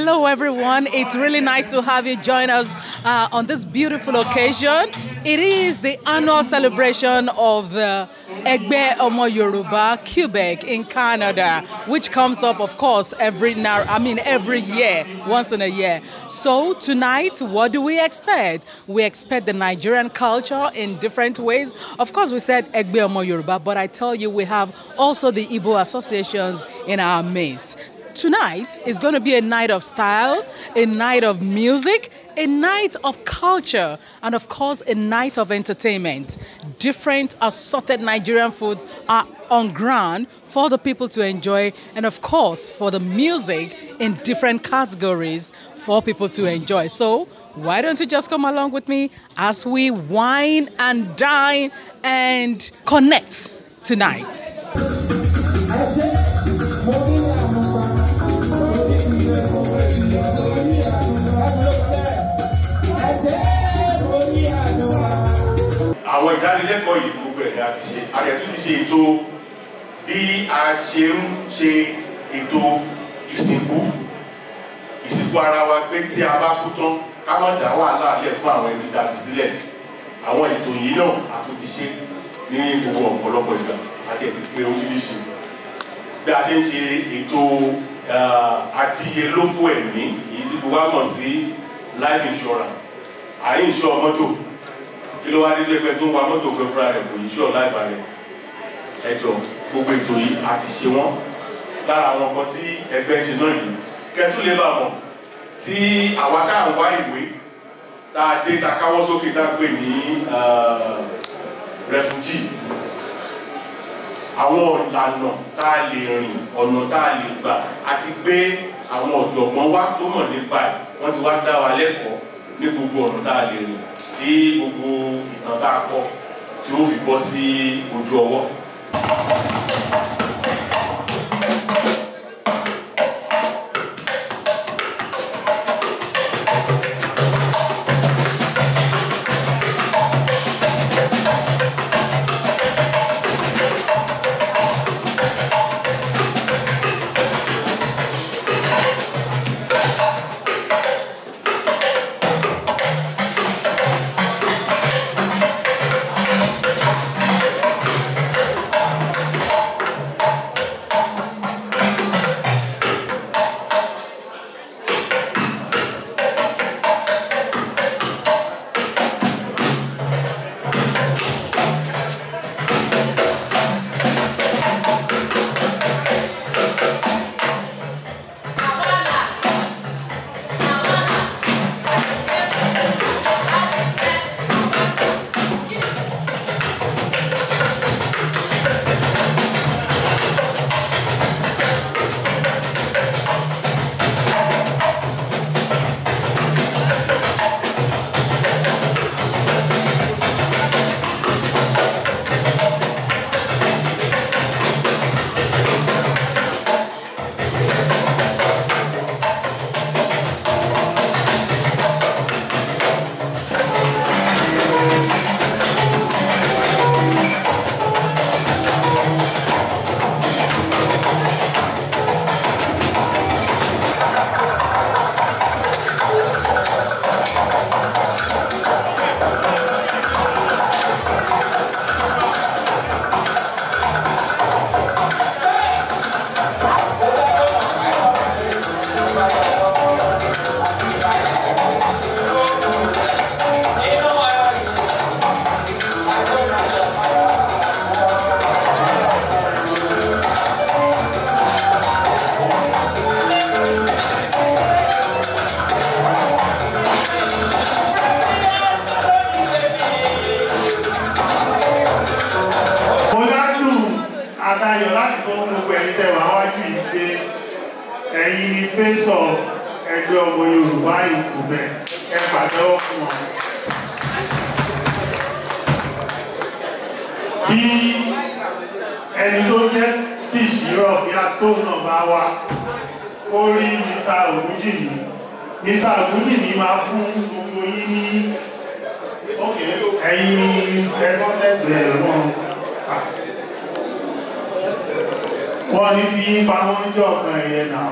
Hello, everyone. It's really nice to have you join us on this beautiful occasion. It is the annual celebration of the Egbe Omo Yoruba Quebec in Canada, which comes up, of course, every year, once in a year. So tonight, what do we expect? We expect the Nigerian culture in different ways. Of course, we said Egbe Omo Yoruba, but I tell you, we have also the Igbo associations in our midst. Tonight is going to be a night of style, a night of music, a night of culture, and of course, a night of entertainment. Different assorted Nigerian foods are on ground for the people to enjoy, and of course, for the music in different categories for people to enjoy. So, why don't you just come along with me as we wine and dine and connect tonight? Àwọn ìdánilẹ́kọ̀ọ́ yìí gbogbo ẹ̀ láti ṣe àrẹ̀tún ti ṣe ètò bí a ṣe ń ṣe ètò ìsìnkú ara wa pé tí a bá kú tán ká má dá wàhálà lẹ̀ fún àwọn ẹbí tá a fi sílẹ̀. Àwọn ètò yìí náà a tún ti ṣe ní gbogbo ọ̀pọ̀lọpọ̀ ìgbà àti ẹ̀ ti pé oríṣiríṣi. Bí a ṣe ń ṣe ètò adíyelófò ẹ̀mí èyí tí gbogbo wa mọ̀ sí life insurance. À ń insure mọ́tò. Kí ló wá dé lẹ́gbẹ̀ẹ́ tó ń wa mọ́tò pé fúnra rẹ̀ kò insure life rẹ̀. Ẹjọ́ gbogbo ètò yìí a ti ṣe wọ́n. Lára àwọn nǹkan tí ẹgbẹ́ ń ṣe náà yìí kẹ́tù lè bá mọ̀ tí àwa tá à ń wá ìwé tá a dé ta káwọ́ sókè tá a pè ní refugee. Àwọn ìlànà tá a lè rìn ọ̀nà tá a lè gbà àti gbé àwọn ọ̀jọ̀gbọ́n wá tó mọ̀ nípa ẹ̀ wọ́n ti wá dá wa lẹ́kọ̀ọ́ ní gbogbo ọ̀nà tá a lè rìn tí gbogbo ìtàn tá a kọ tí ó fi bọ́ sí ojú ọwọ́. Ẹ̀yin ni face of Ẹgbẹ́ Ọmọ Yorùbá Quebec ẹ pàtẹ́wọ́ fún wọn. Bí ẹni tó jẹ́ Kìṣírọ̀ bí a tó náà bá wá ó rí Mr. Ògúnjìmí. Mr. Ògúnjìmí máa fún gbogbo yín ní ẹ̀yin ẹgbọ́sẹ̀gbẹ̀ wọn. Wọ́n ní fi pamọ́ níjọ́ kan ẹ̀yẹ náà.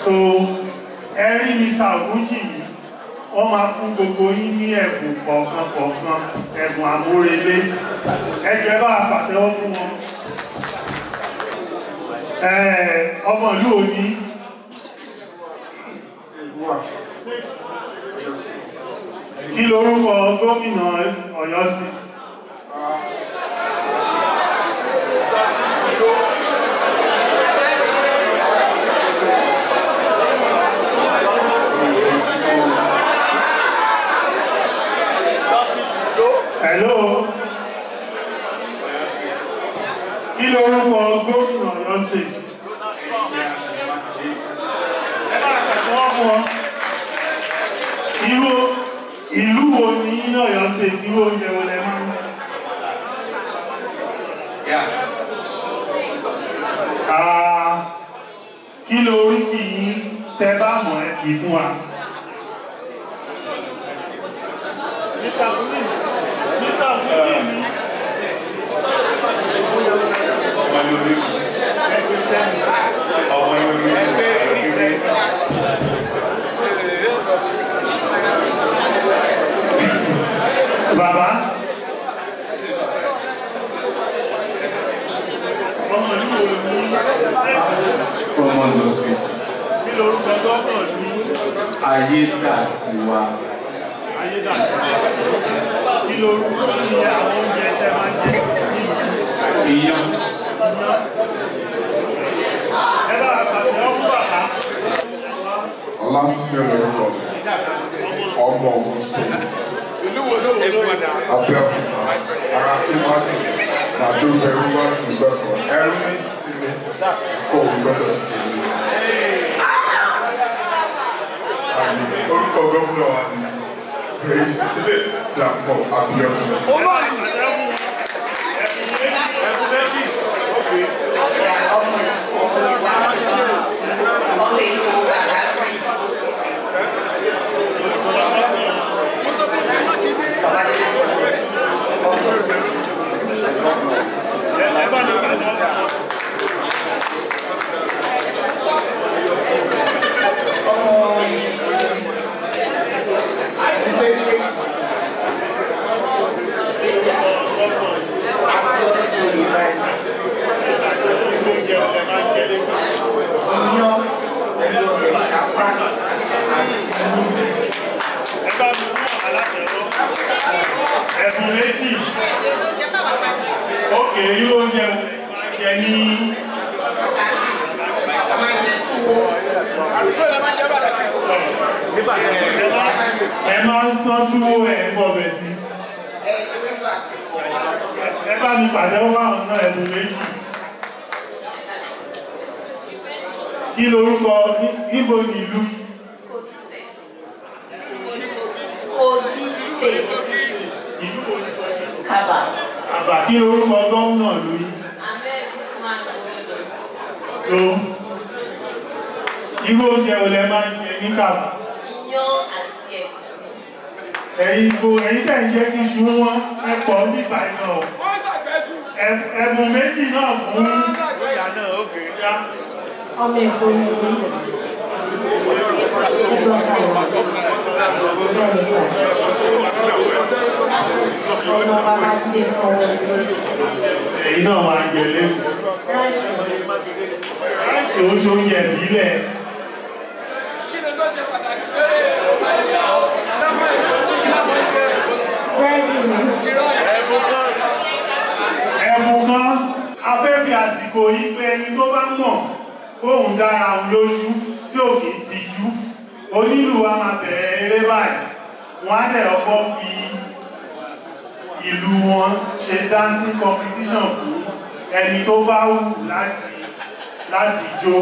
So ẹ̀rí Mr. Ogunji wọ́n máa fún gbogbo yín ní ẹ̀bùn kọ̀ọ̀kan ẹ̀bùn àmúrelé ẹjọ́ bá pàtẹ́wọ́ fún wọn. Ọmọ ìlú òní kí lorúkọ gómìnà Ọ̀yọ́ sí? Hello. Kí lorúkọ gómìnà Ọ̀yọ́ sí? Ìlú wo ní Ọ̀yọ́ State tí ó jẹ wọlé máa ń kí ló orí kì í tẹ bá mọ̀ ẹ́ kì í fún wa? Bàbá from Ondo State. Kí lorúkọ gọ́ọ̀nà ní Ayédàtiwa. Kí lorúkọ ní àwọn oúnjẹ tẹ́ máa ń jẹ? Iyán. Ẹ bá àpàtẹ ọkùn bàbá. Ọlámísí lórúkọ ọmọ Ogun State. Abẹ́òkúta ara ìwádìí nàdúgbẹ̀rú wá nígbẹ̀kọ̀ ẹ̀rú ní sílẹ̀ kò gbọ́dọ̀ sílẹ̀. Orúkọ gómìnà wa ni President Dàpọ̀ Abíọ́dún. Ẹ̀bùn méjì. Ókè, irú oúnjẹ jẹ ní ẹ máa ń sán túwó ẹ̀ fọ́bẹ̀ sí. Ẹ bá mi pàtẹ́wọ́ àwọn náà ẹ̀bùn méjì. Kí lorúkọ níbo ní ìlú? Kogi State. Ìlú wo ni Kaba. Kaba. Kí lorúkọ gómìnà lórí? Ahmed Usman Ododo. Tó. Irú oúnjẹ wo lẹ máa ń jẹ ní Kaba? Iyán àti ẹ̀gúsí. Ẹ̀yin tẹ̀ ń jẹ́ kí ṣu wọn ẹ̀pọ̀ nípa iná ọ̀. Ẹ̀bùn méjì náà fún ìyá náà ókè yá. Ọmọ Èkó ni mo ń sọ. Ọmọ Babájídé Sanwó-Olú. Èyí náà máa jẹ lẹ́kọ̀ọ́. Ráìsì oṣù oúnjẹ ìbílẹ̀. Kí ni tó ṣe pàtàkì? Ẹ̀bùn kan, a fẹ́ fi àsìkò yí pé ẹni tó bá mọ̀ kóhùn dára òun lójú tí ò kìí tijú. Onílù wa máa bẹ̀rẹ̀ eré báyìí. Wọ́n á dẹ̀ ọkọ́ fi ìlú wọn ṣe dancing competition fún ẹni tó bá wù láti jó.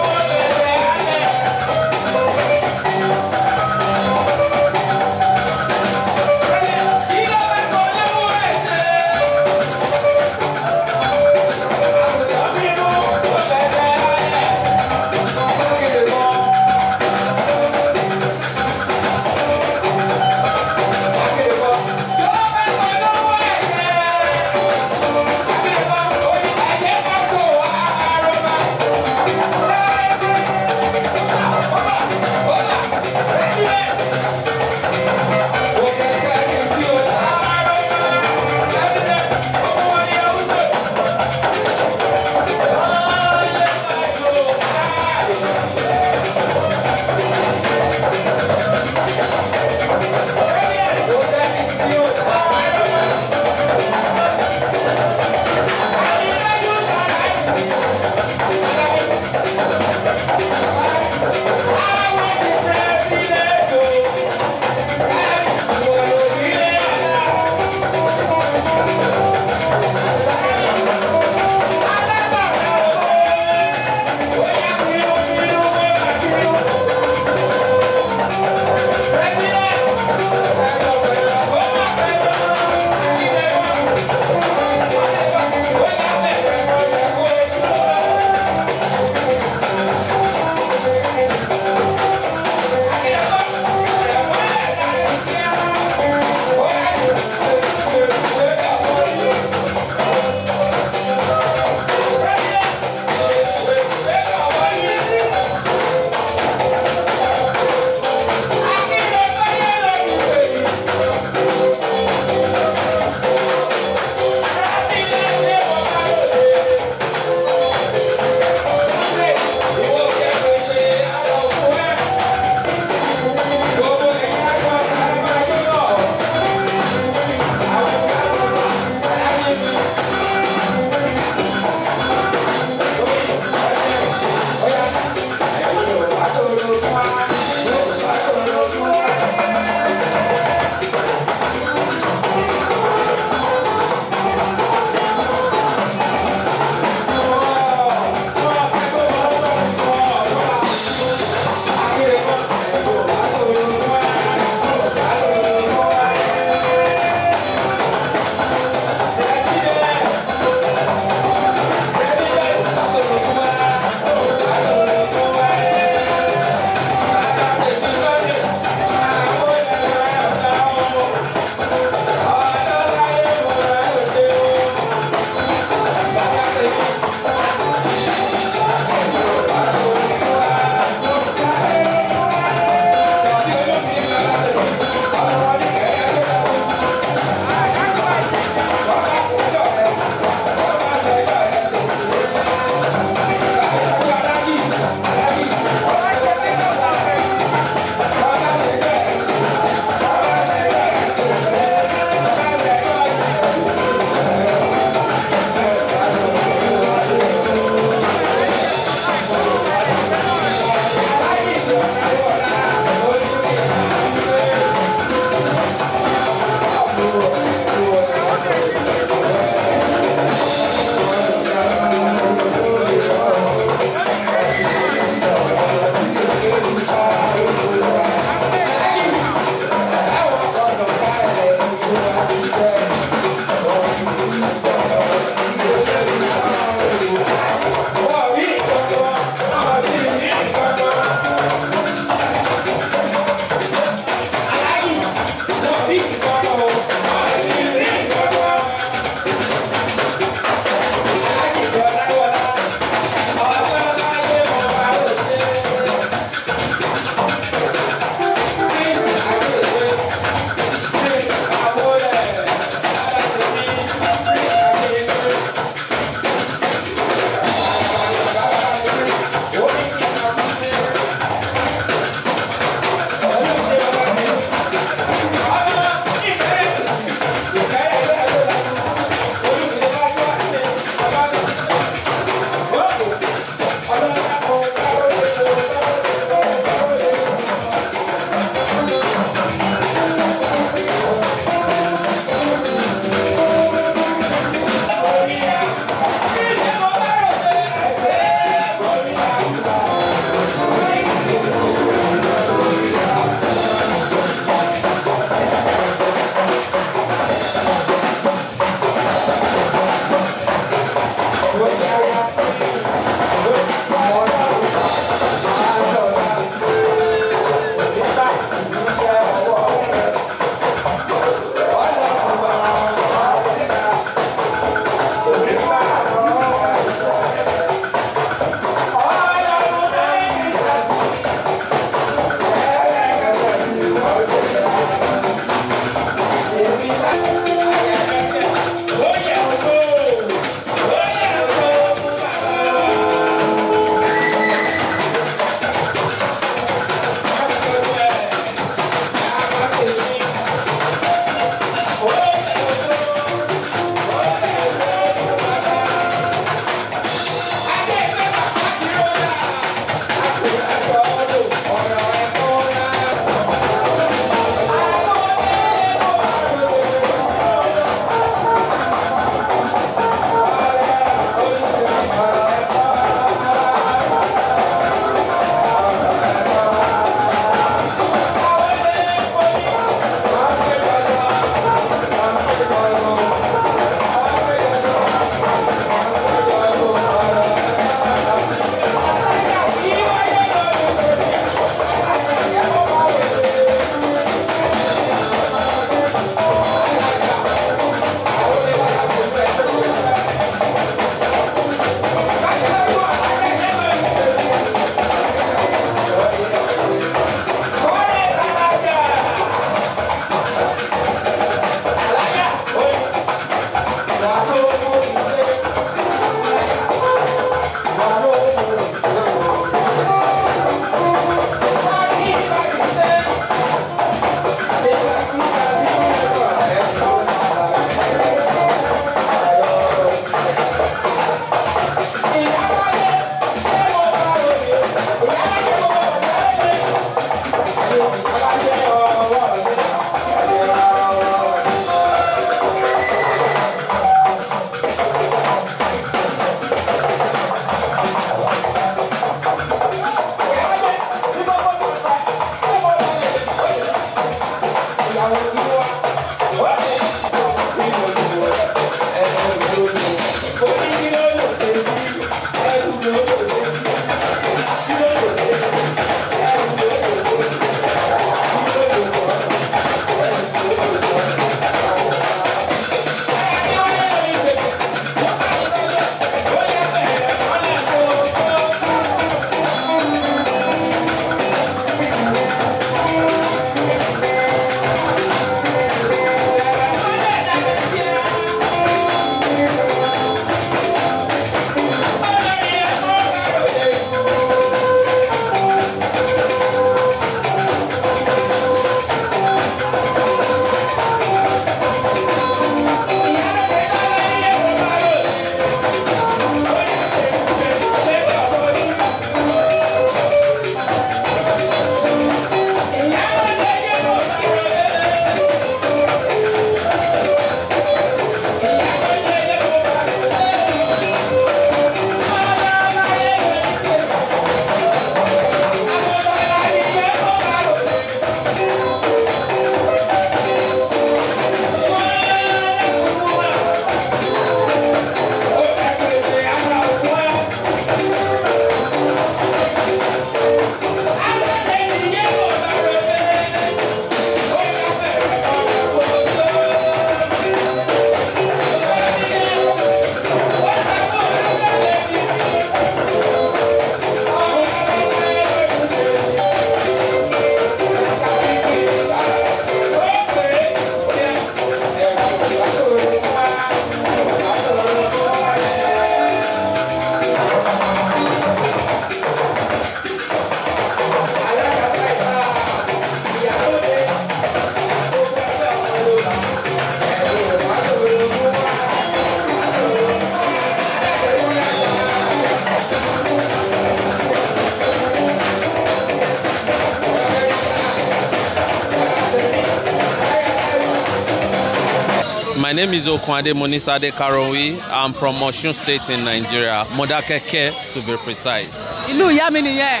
My name is Okwade Monisade Karonwi. I'm from Osun State in Nigeria, Modakeke to be precise. Ìlú ìyá mi nìyẹn.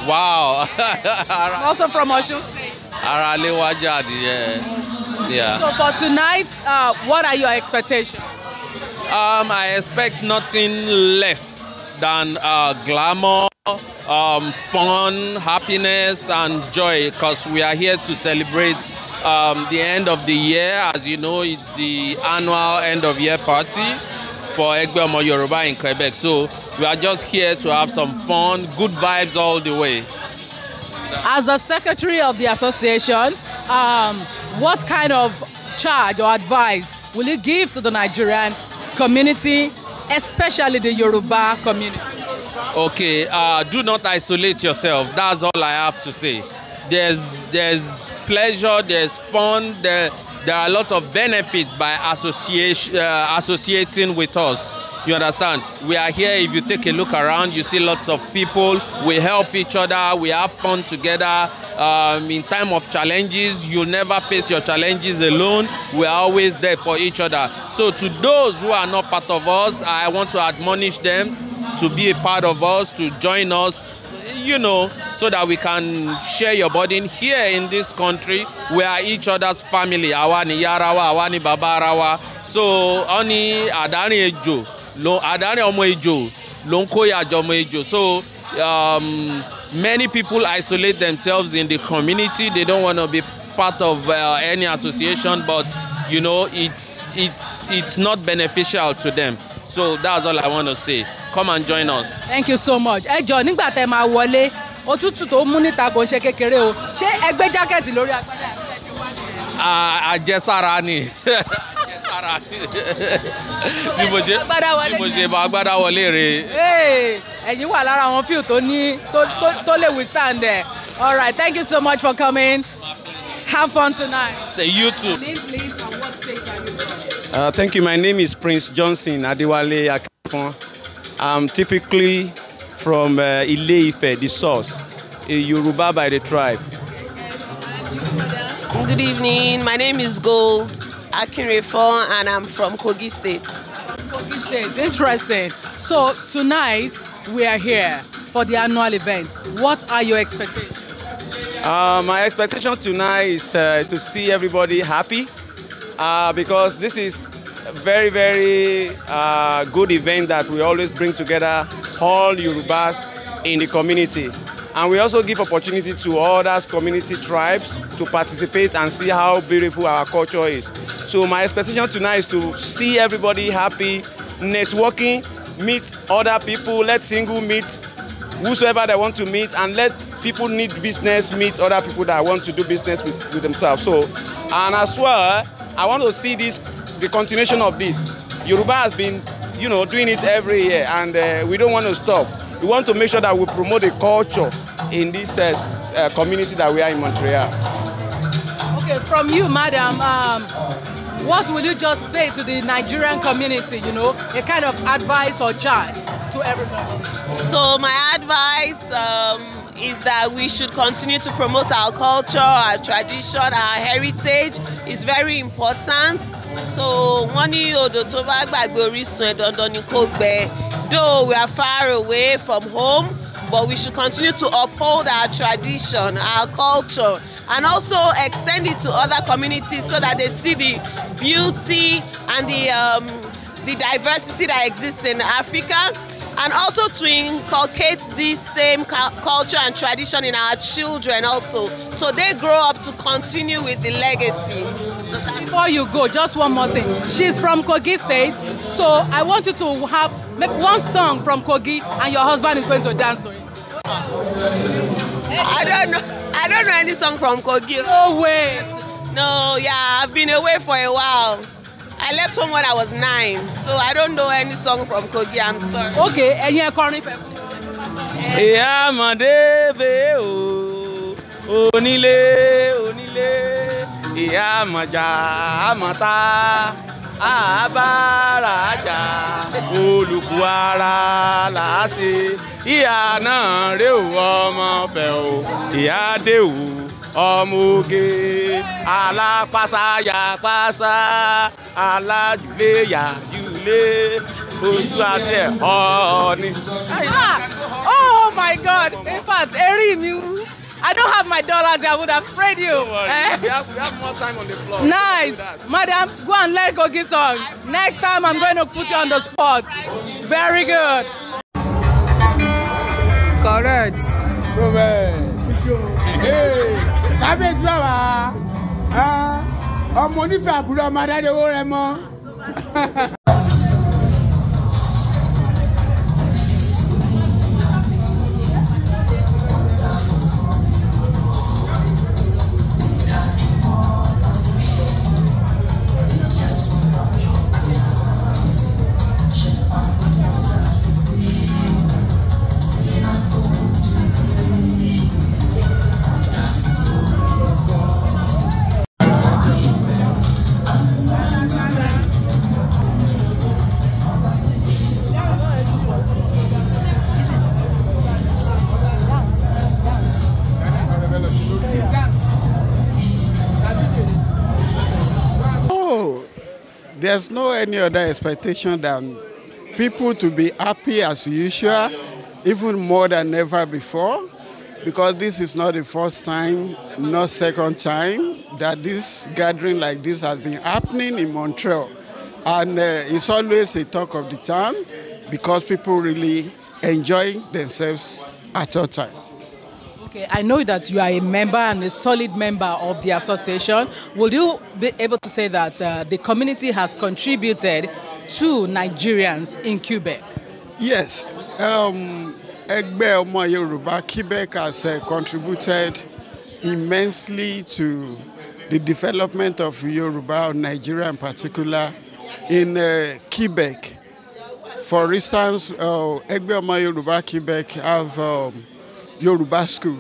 Wow. I'm also from Osun State. Yeah. So for tonight, what are your expectations? I expect nothing less than glamour, fun, happiness, and joy, because we are here to celebrate the end of the year. As you know, it's the annual end of year party for Egbe Omo Yoruba in Quebec. So we are just here to have some fun, good vibes all the way. As the secretary of the association, what kind of charge or advice will you give to the Nigerian community, especially the Yoruba community? Okay, do not isolate yourself. That's all I have to say. There's pleasure, there's fun, there are a lot of benefits by associating with us. You understand? We are here. If you take a look around, you see lots of people. We help each other. We have fun together. In time of challenges, you'll never face your challenges alone. We are always there for each other. So to those who are not part of us, I want to admonish them to be a part of us, to join us, you know, so that we can share your burden here in this country. We are each other's family. Awani Yarawa, Awani Babarawa. So oni adani ejo, lo adani omo ejo, lonko ya jomo ejo. So many people isolate themselves in the community. They don't want to be part of any association, but you know, it's not beneficial to them. So that's all I want to say. Come and join us. Thank you so much. Ẹ jọ̀ọ́, nígbà tẹ́ máa wọlé, òtútù tó mú níta kò ṣe kékeré o. Ṣé ẹ gbé jákẹ́ẹ̀tì lórí agbádá àjẹsára ni. Àjẹsára ni. Bí mo ṣe bá agbádá wọlé rè. Ẹ̀yin wà lára àwọn fíù tó lè withstand ẹ̀. All right, thank you so much for coming. Have fun tonight. You too. Name, please, and what state are you from? Thank you. My name is Prince Johnson Adewale Akifon. I'm typically from Ile-Ife, the source, a Yoruba by the tribe. Good evening. My name is Gold Akinrefo, and I'm from Kogi State. Kogi State, interesting. So tonight we are here for the annual event. What are your expectations? My expectation tonight is to see everybody happy because this is a very, very good event that we always bring together all Yorubas in the community. And we also give opportunity to other community tribes to participate and see how beautiful our culture is. So my expectation tonight is to see everybody happy, networking, meet other people, let single meet whosoever they want to meet, and let people need business meet other people that want to do business with themselves. So, and as well, I want to see the continuation of this. Yoruba has been, doing it every year, and we don't want to stop. We want to make sure that we promote the culture in this community that we are in Montreal. Okay, from you, madam, what will you just say to the Nigerian community, a kind of advice or charge to everybody? So my advice is that we should continue to promote our culture, our tradition, our heritage. It's very important. So though we are far away from home, but we should continue to uphold our tradition, our culture, and also extend it to other communities so that they see the beauty and the diversity that exists in Africa, and also to inculcate this same culture and tradition in our children also, so they grow up to continue with the legacy. So before you go, just one more thing. She's from Kogi State, so I want you to make one song from Kogi, and your husband is going to dance to it. I don't know any song from Kogi. No way. No, yeah, I've been away for a while. I left home when I was 9, so I don't know any song from Kogi. I'm sorry. Okay, and you're calling for Ìyá Mọ̀débé o, onílé, ìyá Mọ̀jà àmọ̀tá, àbárajà, olùkú ara làásì, ìyá náà rè o ọmọ fẹ́ o, ìyá dé o. Ọmọge alápásáyàpásá alájùléyàjùlé ojú àtẹ ọ̀ọ́ni. Oh my God! In fact, I don't have my dollars. I would have sprayed you. We have more time on the floor. Nice, madam. Go and learn Kogi songs. Next time, I'm going to put you on the spot. Very good. Correct. Hey. Kábíyèsí bàbá ọmọ onífẹ́ àbúrò ọmọ adádéwó rẹ mọ́. There's no any other expectation than people to be happy as usual, even more than ever before, because this is not the first time, not second time, that this gathering like this has been happening in Montreal. And it's always a talk of the town because people really enjoy themselves at all times. Okay, I know that you are a member and a solid member of the association. Will you be able to say that the community has contributed to Nigerians in Quebec? Yes. Ẹgbẹ́ Ọmọ Yorùbá Quebec has contributed immensely to the development of Yoruba, or Nigeria in particular, in Quebec. For instance, Ẹgbẹ́ Ọmọ Yorùbá Quebec have Yoruba school.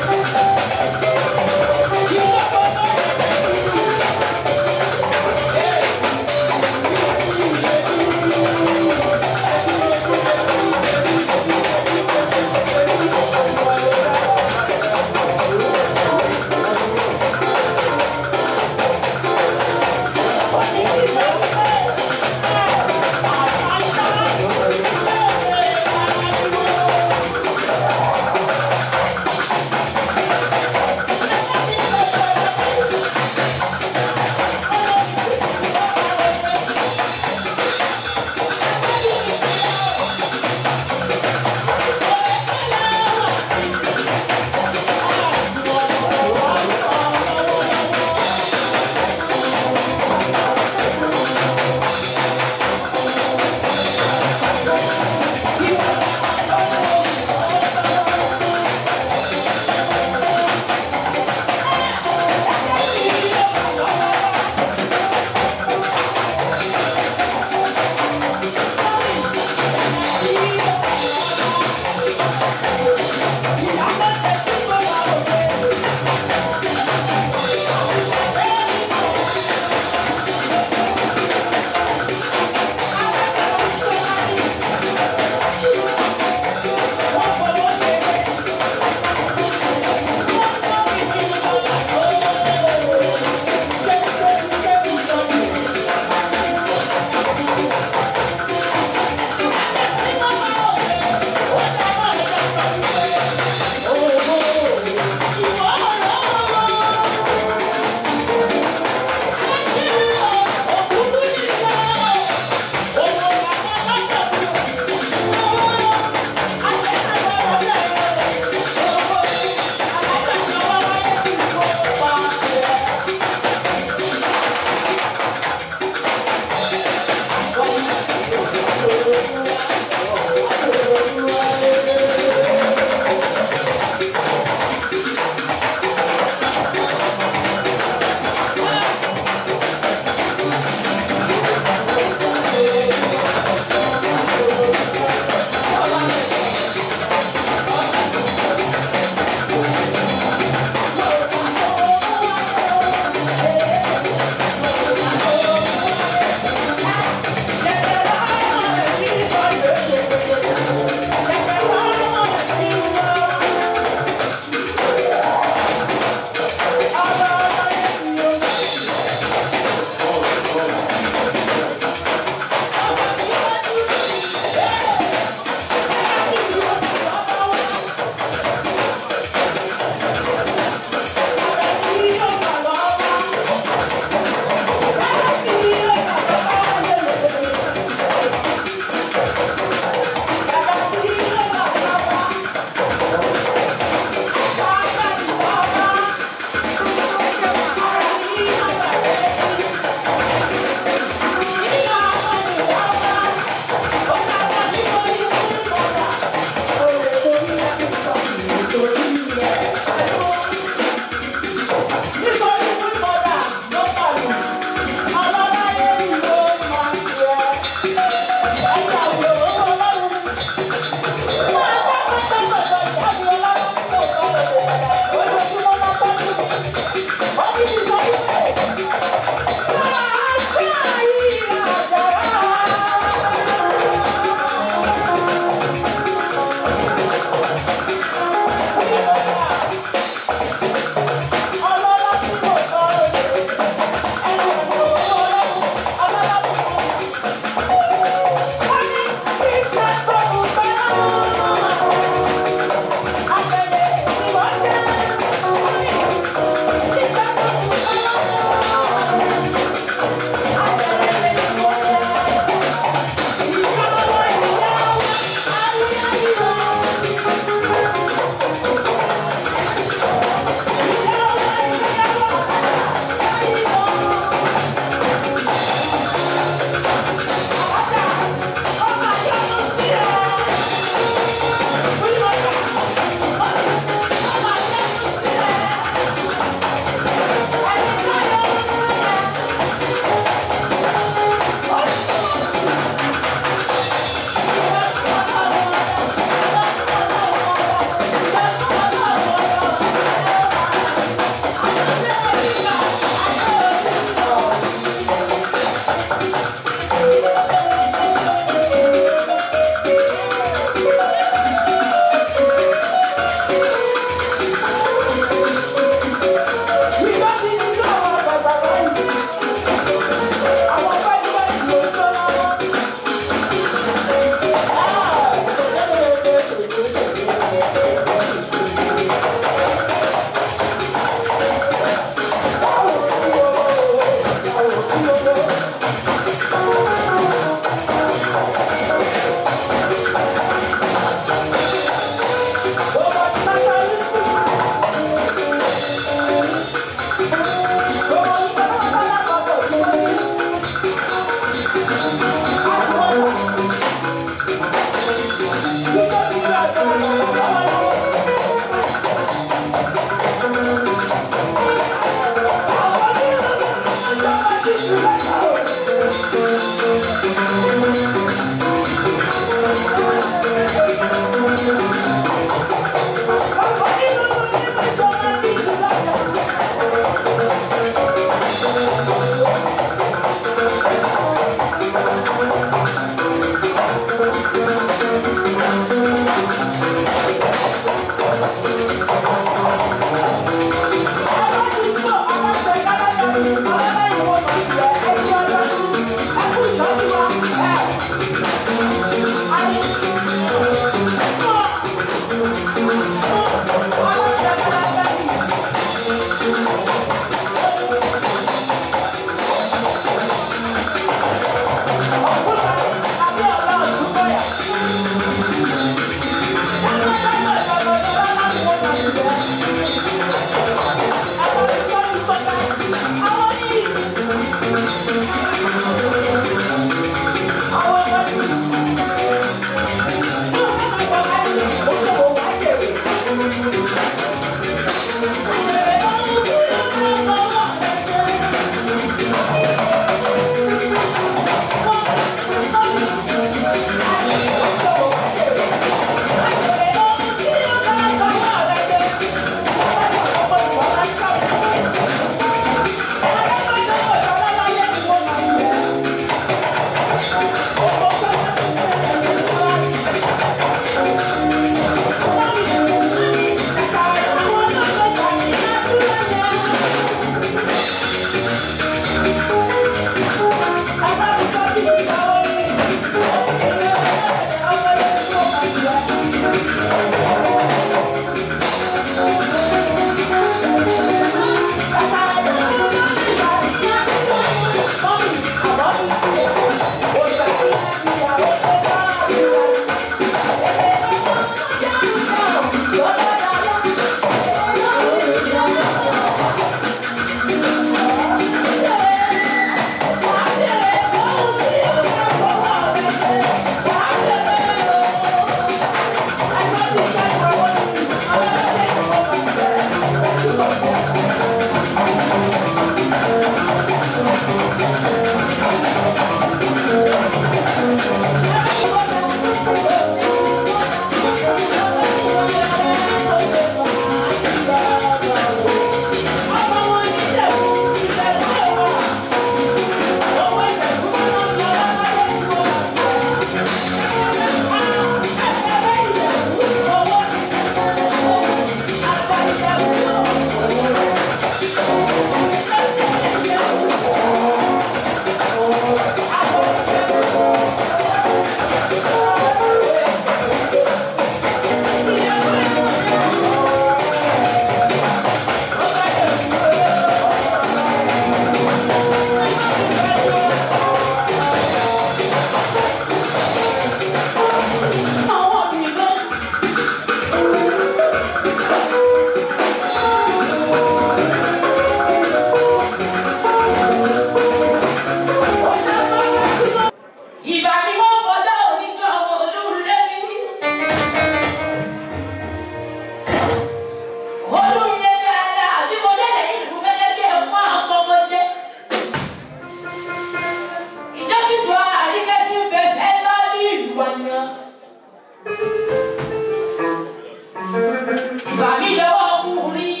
Ìgbà mi lọ́wọ́ ọkùnrin,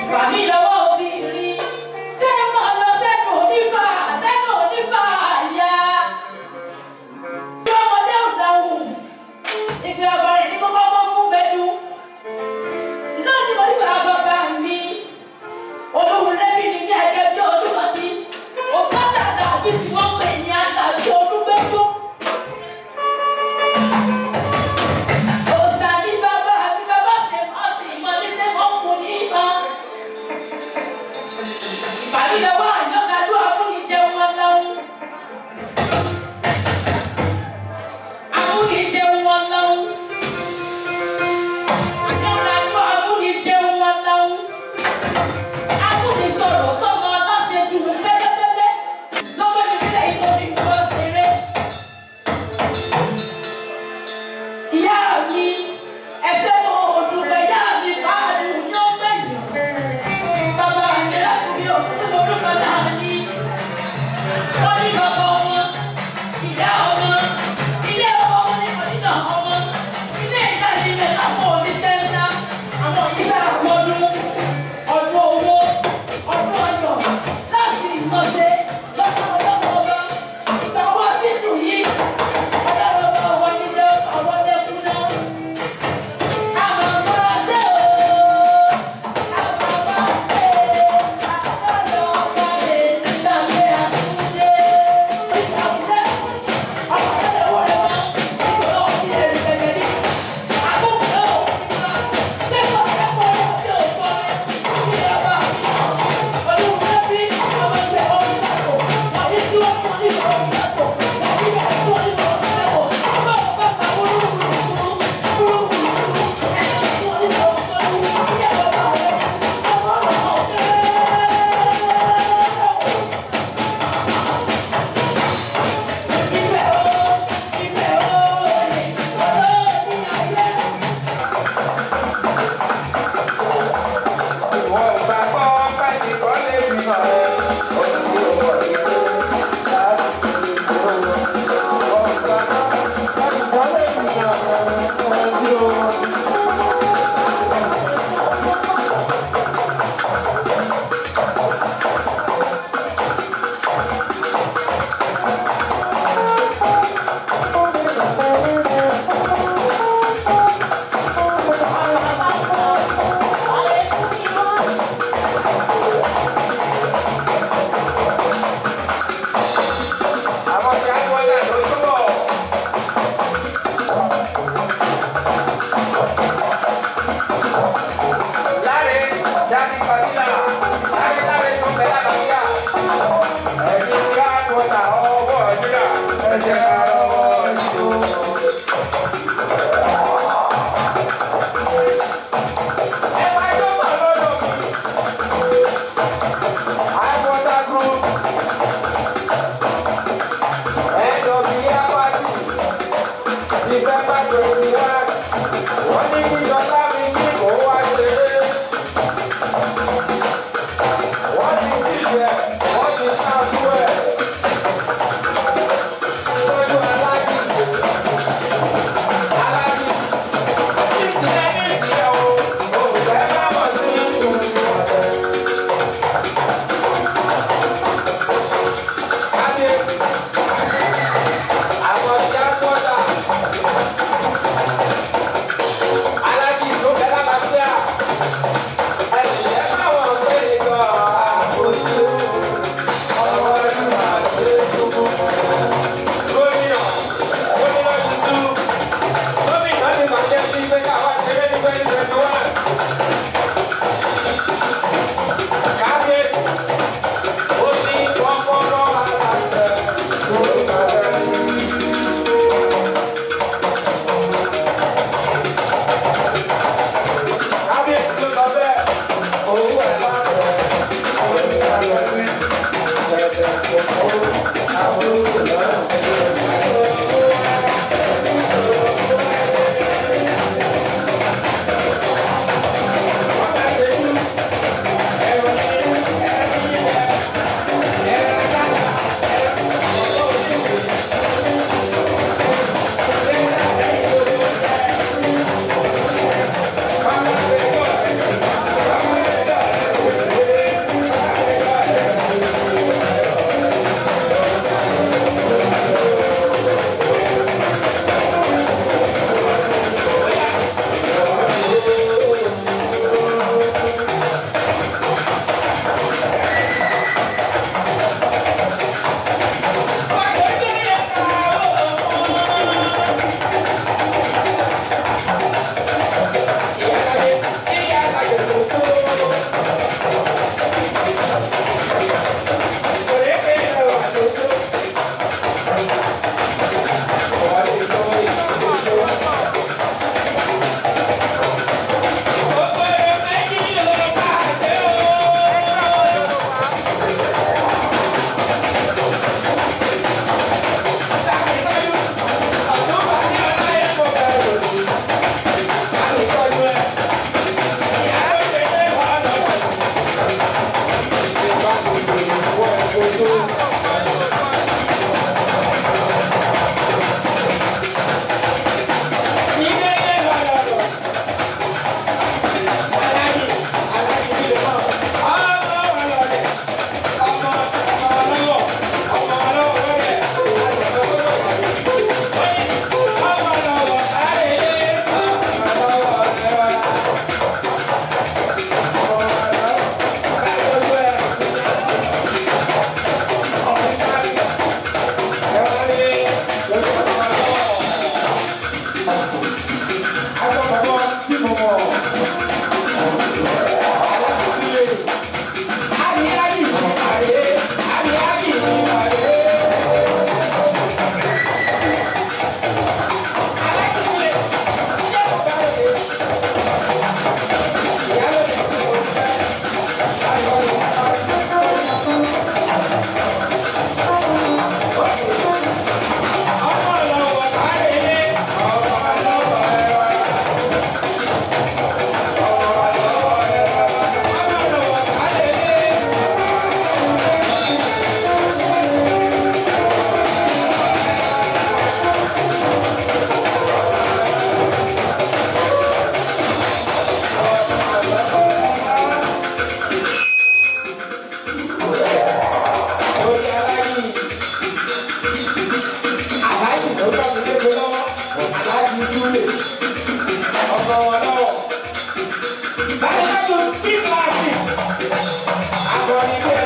ìgbà mi lọ́wọ́ obìnrin, ṣé mo lọ sẹ́nu onífà yá. Bí ọmọdé ò dáhùn, ìgbà ọ̀bàrẹ̀ ní kókó mọ́ mú mẹ́nu. Lónìí mo ní bàbá mi, olóhùn lẹ́bí ni ní ẹgbẹ́ bí ojúmọ́ ní. Òsátà dàbí tí wọ́n pè ní àlàjì olúgbẹ́jọ́. Ìbàdílọ́wọ́ àyọ́kadú amúnijẹun wọn lọ́wọ́. Amúnijẹun wọn lọ́wọ́. Àyọ́kadú amúnijẹun wọn lọ́wọ́. Amúnisọ̀rọ̀ sọ́mọ aláṣẹ́jú kẹ́lẹ́kẹ́lẹ́. Lọ́wọ́ ìdílé ìtọ́ni ìwọ ṣeré. Ìyá mi, ẹsẹ̀ mọ òdùnmẹ̀ ìyá mi bá àdùn ní ọgbẹ́ ìyàn. Bàbá mi lákùnrin òkúté lórúkọ láàrin. Wọ́n ní bàbá ọmọ, ìyá ọmọ, ilé ọmọ wọn ní mọ̀nínà ọmọ, ilé ìjà ní ibẹ̀ láwọn oníṣẹ́ ńlá, àwọn ìṣẹ́ àwọn ọdún owó, ọdún ọyọ̀, láti ìmọ̀ṣẹ́, lọ́dún ọlọ́mọ ọba, ìgbàwọ́ sínú yìí, ọlọ́run ọba wọn ní jẹ́ ọwọ́ lẹ́kún náà. Àmọ́ ọmọdé o. Aláàjì ló aláàjì súlẹ̀ ọkọ̀ wọn lọ́wọ́. Báyọ̀ sí kíláàsì, àkọ́ni bẹ́ẹ̀.